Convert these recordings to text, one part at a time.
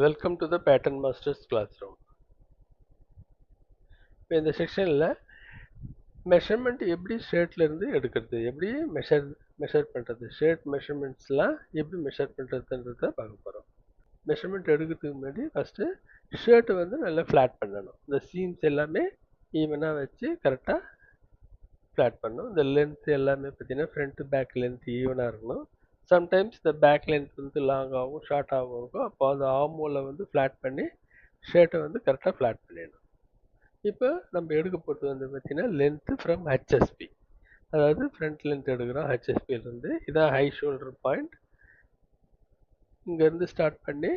Welcome to the Pattern Masters classroom. இப்போ இந்த செக்ஷனில் மெஷர்மெண்ட் எப்படி ஷர்ட்லேருந்து எடுக்கிறது, எப்படி மெஷர் பண்ணுறது, ஷர்ட் மெஷர்மெண்ட்ஸ்லாம் எப்படி மெஷர் பண்ணுறதுன்றத பார்க்க போகிறோம். மெஷர்மெண்ட் எடுக்கிறதுக்கு முன்னாடி ஃபஸ்ட்டு ஷர்ட்டை வந்து நல்லா ஃப்ளாட் பண்ணணும். இந்த சீம்ஸ் எல்லாமே ஈவனாக வச்சு கரெக்டாக ஃப்ளாட் பண்ணணும். இந்த லென்த் எல்லாமே பார்த்தீங்கன்னா ஃப்ரண்ட் பேக் லென்த் ஈவனாக இருக்கணும். சம்டைம்ஸ் இந்த பேக் லென்த் வந்து லாங் ஆகும், ஷார்ட் ஆகும். அப்போ அந்த ஆர்மோலை வந்து ஃப்ளாட் பண்ணி ஷர்ட்டை வந்து கரெக்டாக ஃப்ளாட் பண்ணிடணும். இப்போ நம்ம எடுக்க போகிறது வந்து பார்த்தீங்கன்னா லென்த்து ஃப்ரம் ஹெச்எஸ்பி, அதாவது ஃப்ரண்ட் லென்த் எடுக்கிறோம் ஹெச்எஸ்பியிலேருந்து. இதான் ஹை ஷோல்டர் பாயிண்ட். இங்கேருந்து ஸ்டார்ட் பண்ணி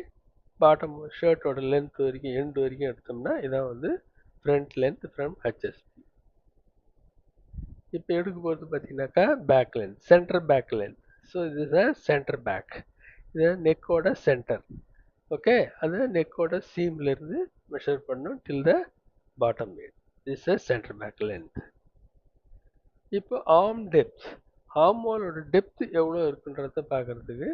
பாட்டம் ஷர்ட்டோட லென்த் வரைக்கும் எண்டு வரைக்கும் எடுத்தோம்னா இதான் வந்து ஃப்ரண்ட் லென்த் ஃப்ரம் ஹெச்எஸ்பி. இப்போ எடுக்க போகிறது பார்த்தீங்கன்னாக்கா back length, centre back length. So இது சென்டர் பேக், இது நெக்கோட சென்டர். ஓகே, அது நெக்கோட சீம்லேருந்து மெஷர் பண்ணணும் till the bottom edge. This is center back length. இப்போ ஆர்ம் டெப்த், ஆர்மோலோட டெப்த் எவ்வளோ இருக்குன்றத பார்க்குறதுக்கு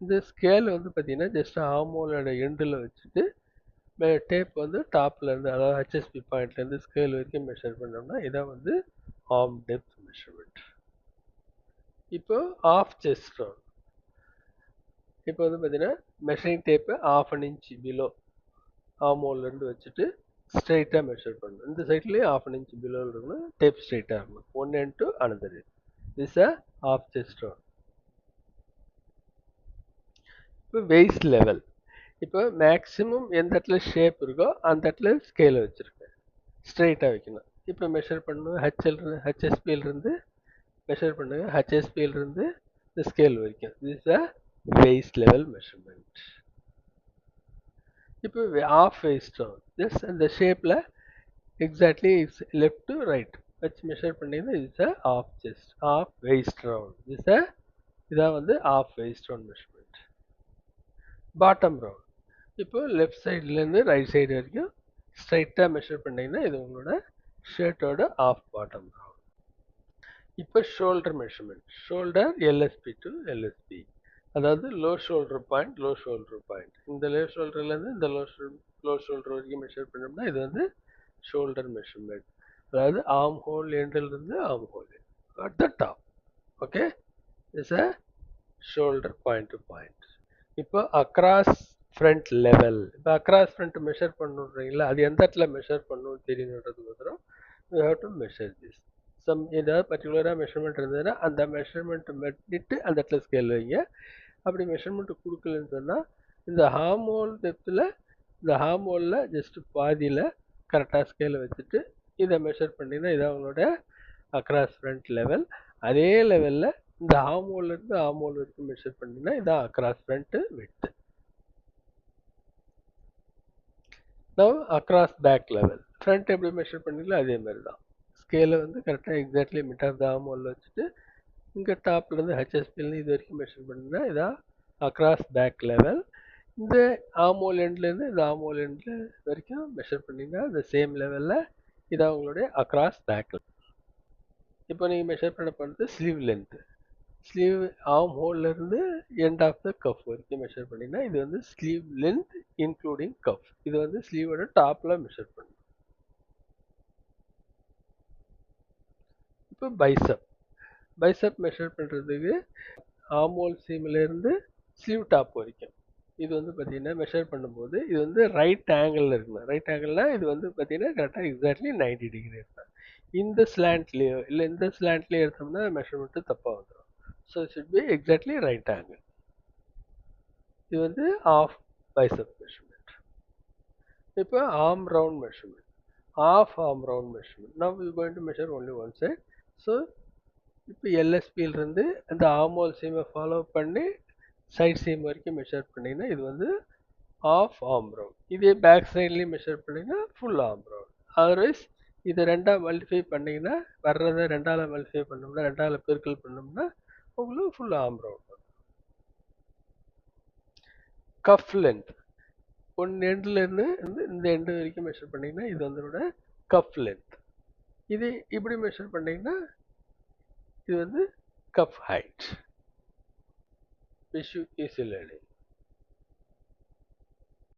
இந்த ஸ்கேல் வந்து பார்த்தீங்கன்னா ஜஸ்ட் ஆர்மோலோட எண்டில் வச்சுட்டு டேப் வந்து டாப்லேருந்து, அதாவது ஹெச்எஸ்பி பாயிண்ட்லேருந்து ஸ்கேல் வரைக்கும் மெஷர் பண்ணோம்னா இதான் வந்து ஆர்ம் டெப்த் மெஷர்மெண்ட். இப்போ ஆஃப் செஸ்ட் ரவுண்ட், இப்போ வந்து பார்த்தீங்கன்னா மெஷரிங் டேப்பு 1/2 inch பிலோ ஆர்மோல்லேருந்து வச்சுட்டு ஸ்ட்ரைட்டாக மெஷர் பண்ணணும். இந்த சைட்லேயே 1/2 inch பிலோ இருக்கணும், டேப் ஸ்ட்ரைட்டாக இருக்கணும். One end to another this half chest round. இப்போ வெயிஸ்ட் லெவல், இப்போ மேக்ஸிமம் எந்த இடத்துல ஷேப் இருக்கோ அந்த இடத்துல ஸ்கேலை வச்சுருக்கேன், ஸ்ட்ரைட்டாக வைக்கணும். இப்போ மெஷர் பண்ணணும் ஹெச்எஸ்பியிலிருந்து மெஷர் பண்ணுங்க, ஹெச்எஸ்பியிலிருந்து இந்த ஸ்கேல் வரைக்கும். This waist level measurement. இப்போ ஆஃப் வெயிஸ்ட் ரவுண்ட், ஜஸ்ட் அந்த ஷேப்பில் எக்ஸாக்ட்லி லெஃப்ட் டு ரைட் வச்சு மெஷர் பண்ணிங்கன்னா it's half chest, half waist round. இதான் வந்து half waist round measurement. Bottom round, இப்போ லெஃப்ட் சைட்லேருந்து ரைட் சைடு வரைக்கும் ஸ்ட்ரைட்டாக மெஷர் பண்ணிங்கன்னா இது உங்களோட ஷர்ட்டோட ஆஃப் பாட்டம் ரவுண்ட். இப்போ shoulder measurement, shoulder LSP to LSP, அதாவது low shoulder point, low shoulder point. இந்த லோ ஷோல்டர்லேருந்து இந்த லோ ஷோல்டர் வரைக்கும் மெஷர் பண்ணோம்னா இது வந்து ஷோல்டர் மெஷர்மெண்ட், அதாவது ஆர்ம் ஹோல் எண்டிலிருந்து arm hole at the top. Okay, is a shoulder point to point. இப்போ அக்ராஸ் ஃப்ரண்ட் லெவல், இப்போ அக்ராஸ் ஃப்ரண்ட் மெஷர் பண்ணுறீங்களா, அது எந்த இடத்துல மெஷர் பண்ணணும்னு தெரியணுன்றதுக்கோசரம் you have to measure this. ஏதாவது பர்டிகுலராக மெஷர்மெண்ட் இருந்ததுன்னா அந்த மெஷர்மெண்ட் பண்ணிட்டு அந்த இடத்துல ஸ்கேல் வைங்க. அப்படி மெஷர்மெண்ட் கொடுக்கலன்னு சொன்னால் இந்த ஹார்மோல் டெப்த்தில், இந்த ஹார்மோலில் ஜஸ்ட் பாதியில் கரெக்டாக ஸ்கேலை வச்சுட்டு இதை மெஷர் பண்ணிங்கன்னா இதான் அவங்களோட அக்ராஸ் ஃப்ரண்ட் லெவல். அதே லெவலில் இந்த ஆர்மோல்லேருந்து ஆர்மோல் வரைக்கும் மெஷர் பண்ணிங்கன்னா இதான் அக்ராஸ் ஃப்ரண்ட்டு விட்த். நான் அக்ராஸ் பேக் லெவல், ஃப்ரண்ட் எப்படி மெஷர் பண்ணிங்களோ அதே மாதிரி தான். ஸ்கேலை வந்து கரெக்டாக எக்ஸாக்ட்லி மிட் ஆஃப் த ஆர்மோலில் வச்சுட்டு இங்கே டாப்லேருந்து ஹெச்எஸ்பிலேருந்து இது வரைக்கும் மெஷர் பண்ணிங்கன்னா இதான் அக்ராஸ் பேக் லெவல். இந்த ஆர்மோல் எண்ட்லேருந்து இந்த ஆர்மோல் எண்டில் வரைக்கும் மெஷர் பண்ணிங்கன்னா இந்த சேம் லெவலில் இதான் உங்களுடைய அக்ராஸ் பேக். இப்போ நீங்கள் மெஷர் பண்ண போகிறது ஸ்லீவ் லென்த்து, ஸ்லீவ் ஆர்ம் ஹோல்லேருந்து எண்ட் ஆஃப் த கஃப் வரைக்கும் மெஷர் பண்ணிங்கன்னா இது வந்து ஸ்லீவ் லென்த் இன்க்ளூடிங் கஃப். இது வந்து ஸ்லீவோட டாப்பில் மெஷர் பண்ணணும். இப்போ பைசப் மெஷர் பண்ணுறதுக்கு ஆர்மோல் சீம்லேருந்து ஸ்லீவ் டாப் வரைக்கும் இது வந்து பார்த்தீங்கன்னா மெஷர் பண்ணும்போது இது வந்து ரைட் ஆங்கிளில் இருக்கணும். ரைட் ஆங்கிள்னால் இது வந்து பார்த்தீங்கன்னா கரெக்டாக எக்ஸாக்ட்லி 90 டிகிரி இருக்கணும். இந்த ஸ்லாண்ட்லேயோ இல்லை இந்த ஸ்லாண்ட்லேயோ எடுத்தோம்னா மெஷர்மெண்ட்டு தப்பாக வந்துடும். So should be exactly right angle. இது வந்து ஆஃப் பைசப் மெஷர்மெண்ட். இப்போ arm round measurement, half arm round measurement. Now you going to measure only one side. So இப்போ எல்எஸ்பியிலிருந்து அந்த ஆர்மோல் சீமை ஃபாலோ பண்ணி சைட் சீம் வரைக்கும் மெஷர் பண்ணிங்கன்னா இது வந்து ஆஃப் ஆர்ம் ரவுண்ட். இதே பேக் சைட்லேயும் மெஷர் பண்ணிங்கன்னா ஃபுல் ஆர்ம் ரவுண்ட். அதர்வைஸ் இதை ரெண்டாக மல்டிஃபை பண்ணிங்கன்னா வர்றதை ரெண்டால் மல்டிஃபை பண்ணோம்னா, ரெண்டால் பெருக்கல் பண்ணோம்னா உங்களுக்கு full arm round. Cuff length, one எண்ட்லேருந்து இந்த எண்டு வரைக்கும் மெஷர் பண்ணிங்கன்னா இது வந்து கஃப் லென்த். இது இப்படி மெஷர் பண்ணிங்கன்னா இது வந்து cuff height. Wish you easy learning.